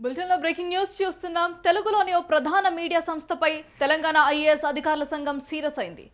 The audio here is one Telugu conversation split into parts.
బులెటిన్లో బ్రేకింగ్ న్యూస్ చూస్తున్నాం. తెలుగులోని ఓ ప్రధాన మీడియా సంస్థపై తెలంగాణ ఐఏఎస్ అధికారుల సంఘం సీరియస్ అయింది.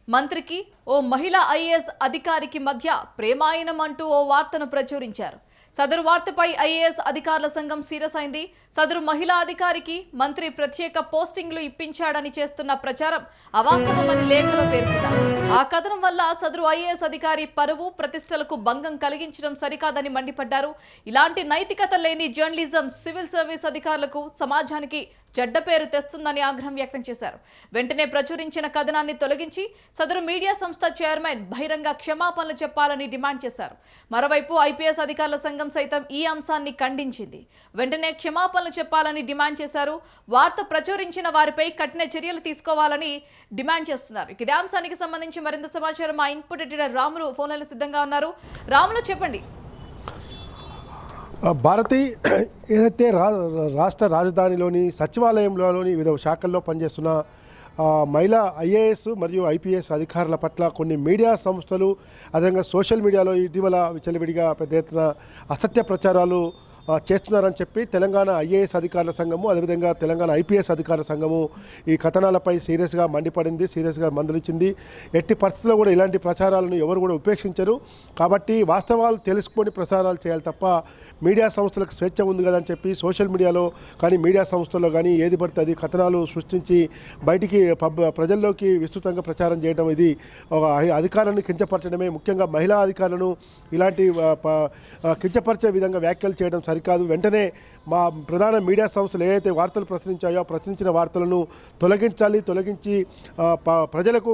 మంత్రికి ఓ మహిళా ఐఏఎస్ అధికారికి మధ్య ప్రేమాయణం అంటూ ఓ వార్తను ప్రచురించారు. సదరు వార్తపై ఐఏఎస్ అధికారుల సంఘం సీరియస్ అయింది. సదరు మహిళా అధికారికి మంత్రి ప్రత్యేక పోస్టింగ్లు ఇప్పించాడని చేస్తున్న ప్రచారం అవాస్తవమని లేఖలో పేర్కొన్నారు. ఆ కథనం వల్ల సదరు ఐఏఎస్ అధికారి పరువు ప్రతిష్టలకు భంగం కలిగించడం సరికాదని మండిపడ్డారు. ఇలాంటి నైతికత లేని జర్నలిజం సివిల్ సర్వీస్ అధికారులకు సమాజానికి చెడ్డ పేరు తెస్తుందని ఆగ్రహం వ్యక్తం చేశారు. వెంటనే ప్రచురించిన కథనాన్ని తొలగించి సదరు మీడియా సంస్థ చైర్మన్ బహిరంగ క్షమాపణలు చెప్పాలని డిమాండ్ చేశారు. మరోవైపు ఐపీఎస్ అధికారుల సంఘం సైతం ఈ అంశాన్ని ఖండించింది. వెంటనే క్షమాపణలు చెప్పాలని డిమాండ్ చేశారు. వార్త ప్రచురించిన వారిపై కఠిన చర్యలు తీసుకోవాలని డిమాండ్ చేస్తున్నారు. ఇదే అంశానికి సంబంధించి మరింత సమాచారం మా ఇన్పుట్ ఎడిటర్ రాములు ఫోన్లలో సిద్ధంగా ఉన్నారు. రాములు, చెప్పండి. భారతి ఏదైతే రాష్ట్ర రాజధానిలోని సచివాలయంలోని వివిధ శాఖల్లో పనిచేస్తున్న మహిళా ఐఏఎస్ మరియు ఐపీఎస్ అధికారుల పట్ల కొన్ని మీడియా సంస్థలు అదేవిధంగా సోషల్ మీడియాలో ఇటీవల విచ్చలవిడిగా పెద్ద ఎత్తున అసత్య ప్రచారాలు చేస్తున్నారని చెప్పి తెలంగాణ ఐఏఎస్ అధికారుల సంఘము అదేవిధంగా తెలంగాణ ఐపీఎస్ అధికారుల సంఘము ఈ కథనాలపై సీరియస్గా మండిపడింది, సీరియస్గా మందలించింది. ఎట్టి పరిస్థితుల్లో కూడా ఇలాంటి ప్రచారాలను ఎవరు కూడా ఉపేక్షించరు. కాబట్టి వాస్తవాలు తెలుసుకొని ప్రచారాలు చేయాలి తప్ప మీడియా సంస్థలకు స్వేచ్ఛ ఉంది కదని చెప్పి సోషల్ మీడియాలో కానీ మీడియా సంస్థల్లో కానీ ఏది పడితే అది కథనాలు సృష్టించి బయటికి ప్రజల్లోకి విస్తృతంగా ప్రచారం చేయడం ఇది అధికారులను కించపరచడమే. ముఖ్యంగా మహిళా అధికారులను ఇలాంటి కించపరిచే విధంగా వ్యాఖ్యలు చేయడం సరికాదు. వెంటనే మా ప్రధాన మీడియా సంస్థలు ఏదైతే వార్తలు ప్రచురించాయో ప్రచురించిన వార్తలను తొలగించి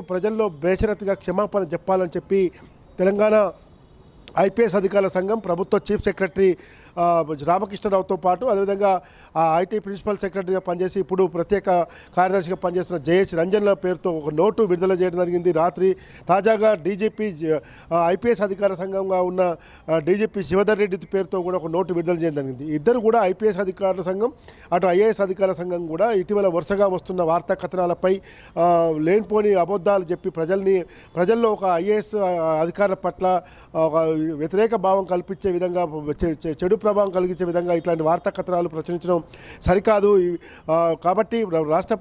ప్రజల్లో బేషరతుగా క్షమాపణ చెప్పాలని చెప్పి తెలంగాణ ఐపీఎస్ అధికారుల సంఘం ప్రభుత్వ చీఫ్ సెక్రటరీ రామకృష్ణరావుతో పాటు అదేవిధంగా ఐటీ ప్రిన్సిపల్ సెక్రటరీగా పనిచేసి ఇప్పుడు ప్రత్యేక కార్యదర్శిగా పనిచేస్తున్న జయేష్ రంజన్ల పేరుతో ఒక నోటు విడుదల చేయడం జరిగింది రాత్రి. తాజాగా డీజీపీ ఐపీఎస్ అధికార సంఘంగా ఉన్న డీజీపీ శివధర్ రెడ్డి పేరుతో కూడా ఒక నోటు విడుదల చేయడం జరిగింది. ఇద్దరు కూడా ఐపీఎస్ అధికారుల సంఘం అటు ఐఏఎస్ అధికార సంఘం కూడా ఇటీవల వరుసగా వస్తున్న వార్తా కథనాలపై లేనిపోని అబద్ధాలు చెప్పి ప్రజల్లో ఒక ఐఏఎస్ అధికారుల పట్ల ఒక వ్యతిరేక భావం కల్పించే విధంగా చెడు ప్రభావం కలిగించే విధంగా ఇట్లాంటి వార్తా కథనాలు ప్రచురించడం సరికాదు. కాబట్టి రాష్ట్ర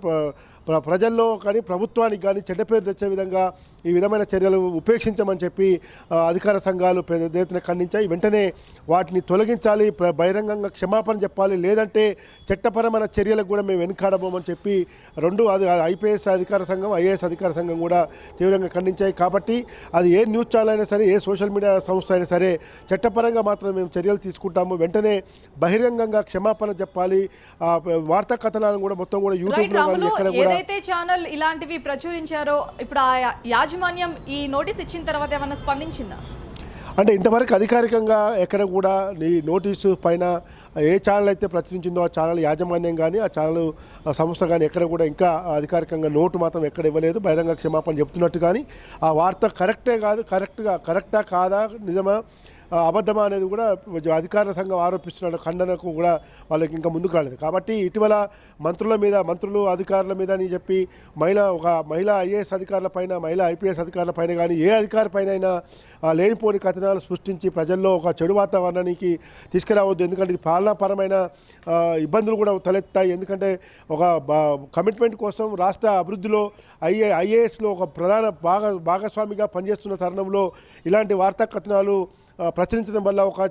ప్రజల్లో కానీ ప్రభుత్వానికి కానీ చెడ్డ పేరు తెచ్చే విధంగా ఈ విధమైన చర్యలు ఉపేక్షించమని చెప్పి అధికార సంఘాలు పెద్ద ఎత్తున ఖండించాయి. వెంటనే వాటిని తొలగించాలి, బహిరంగంగా క్షమాపణ చెప్పాలి, లేదంటే చట్టపరమైన చర్యలకు కూడా మేము వెనుకాడబోమని చెప్పి అది ఐపీఎస్ అధికార సంఘం ఐఏఎస్ అధికార సంఘం కూడా తీవ్రంగా ఖండించాయి. కాబట్టి అది ఏ న్యూస్ ఛానల్ అయినా సరే, ఏ సోషల్ మీడియా సంస్థ అయినా సరే చట్టపరంగా మాత్రం మేము చర్యలు తీసుకుంటాము. వెంటనే బహిరంగంగా క్షమాపణ చెప్పాలి. వార్తా కథనాలను కూడా మొత్తం కూడా యూట్యూబ్లో ఎక్కడ కూడా ఏదైతే ఛానల్ ఇలాంటివి ప్రచురించారో ఇప్పుడు యాజమాన్యం ఈ నోటీస్ ఇచ్చిన తర్వాత ఏమన్నా స్పందించిందా? అంటే ఇంతవరకు అధికారికంగా ఎక్కడ కూడా ఈ నోటీసు పైన ఏ ఛానల్ అయితే ప్రచురించిందో ఆ ఛానల్ యాజమాన్యం కానీ ఆ ఛానల్ సంస్థ కానీ ఎక్కడ కూడా ఇంకా అధికారికంగా నోటు మాత్రం ఎక్కడ ఇవ్వలేదు. బహిరంగ క్షమాపణ చెప్తున్నట్టు కానీ ఆ వార్త కరెక్టా కాదా, నిజమా అబద్ధమా అనేది కూడా అధికార సంఘం ఆరోపిస్తున్న ఖండనకు కూడా వాళ్ళకి ఇంకా ముందుకు రాలేదు. కాబట్టి ఇటీవల మంత్రులు అధికారుల మీద అని చెప్పి మహిళా ఐఏఎస్ అధికారుల పైన మహిళా ఐపీఎస్ అధికారుల పైన కానీ ఏ అధికారి పైన అయినా లేనిపోని కథనాలు సృష్టించి ప్రజల్లో ఒక చెడు వాతావరణానికి తీసుకురావద్దు. ఎందుకంటే ఇది పాలనాపరమైన ఇబ్బందులు కూడా తలెత్తాయి. ఎందుకంటే ఒక కమిట్మెంట్ కోసం రాష్ట్ర అభివృద్ధిలో ఐఏఎస్లో ఒక ప్రధాన భాగస్వామిగా పనిచేస్తున్న తరుణంలో ఇలాంటి వార్తా కథనాలు ప్రచురించడం వల్ల ఒక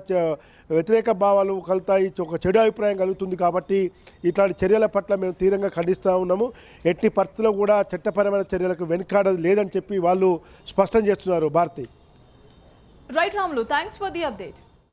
వ్యతిరేక భావాలు కలుతాయి, ఒక చెడు అభిప్రాయం కలుగుతుంది. కాబట్టి ఇట్లాంటి చర్యల పట్ల మేము తీవ్రంగా ఖండిస్తూ ఉన్నాము. ఎట్టి పరిస్థితుల్లో కూడా చట్టపరమైన చర్యలకు వెనుకాడదు లేదని చెప్పి వాళ్ళు స్పష్టం చేస్తున్నారు. Bharati. Right Ramulu, thanks for the update.